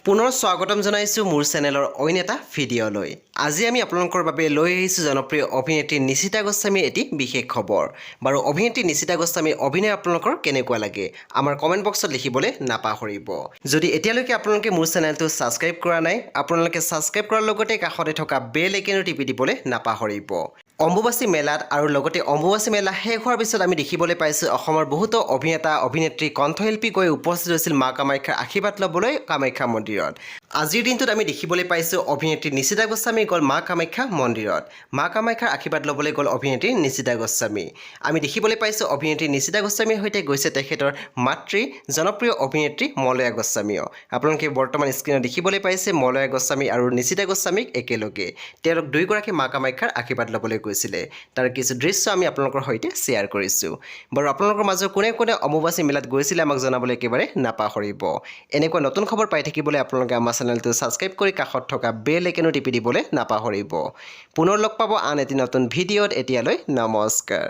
পুনৰ স্বাগতম জনাইছোঁ মোৰ চেনেলৰ অইন এটা ভিডিঅ'লৈ। আজি আমি আপোনালোকৰ বাবে লৈ আহিছোঁ জনপ্ৰিয় অভিনেত্ৰী নিশিতা গোস্বামীৰ এটি বিশেষ খবৰ। বাৰু অভিনেত্ৰী নিশিতা গোস্বামীৰ অভিনয় আপোনালোকৰ কেনেকুৱা লাগে আমাৰ কমেণ্ট বক্সত লিখিবলৈ নাপাহৰিব। যদি এতিয়ালৈকে আপোনালোকে মোৰ চেনেলটো ছাবস্ক্ৰাইব কৰা নাই, আপোনালোকে ছাবস্ক্ৰাইব কৰাৰ লগতে কাষতে থকা বেল আইকনটো টিপি দিবলৈ নাপাহৰিব। অম্বুবাচী মেলাত আৰু লগতে অম্বুবাচী মেলা শেষ হোৱাৰ পিছত আমি দেখিবলৈ পাইছোঁ অসমৰ বহুতো অভিনেতা অভিনেত্ৰী কণ্ঠশিল্পী গৈ উপস্থিত হৈছিল মা কামাখ্যাৰ আশীৰ্বাদ ল'বলৈ কামাখ্যা মন্দিৰত। আজিৰ দিনটোত আমি দেখিবলৈ পাইছোঁ অভিনেত্ৰী নিশিতা গোস্বামী গ'ল মা কামাখ্যা মন্দিৰত। মা কামাখ্যাৰ আশীৰ্বাদ ল'বলৈ গ'ল অভিনেত্ৰী নিশিতা গোস্বামী। আমি দেখিবলৈ পাইছোঁ অভিনেত্ৰী নিশিতা গোস্বামীৰ সৈতে গৈছে তেখেতৰ মাতৃ জনপ্ৰিয় অভিনেত্ৰী মলয়া গোস্বামীও। আপোনালোকে বৰ্তমান স্ক্ৰীণত দেখিবলৈ পাইছে মলয়া গোস্বামী আৰু নিশিতা গোস্বামীক একেলগে। তেওঁলোক দুয়োগৰাকী মা কামাখ্যাৰ আশীৰ্বাদ ল'বলৈ গৈছিলে। তাৰ কিছু দৃশ্য আমি আপোনালোকৰ সৈতে শ্বেয়াৰ কৰিছোঁ। বাৰু আপোনালোকৰ মাজৰ কোনে কোনে অম্বুবাচী মেলাত গৈছিলে আমাক জনাবলৈ একেবাৰে নাপাহৰিব। এনেকুৱা নতুন খবৰ পাই থাকিবলৈ আপোনালোকে আমাৰ চেনেলটো ছাবস্ক্ৰাইব কৰি কাষত থকা বেল আইকনো টিপি দিবলৈ নাপাহৰিব। পুনৰ লগ পাব আন এটি নতুন ভিডিঅ'ত। এতিয়ালৈ নমস্কাৰ।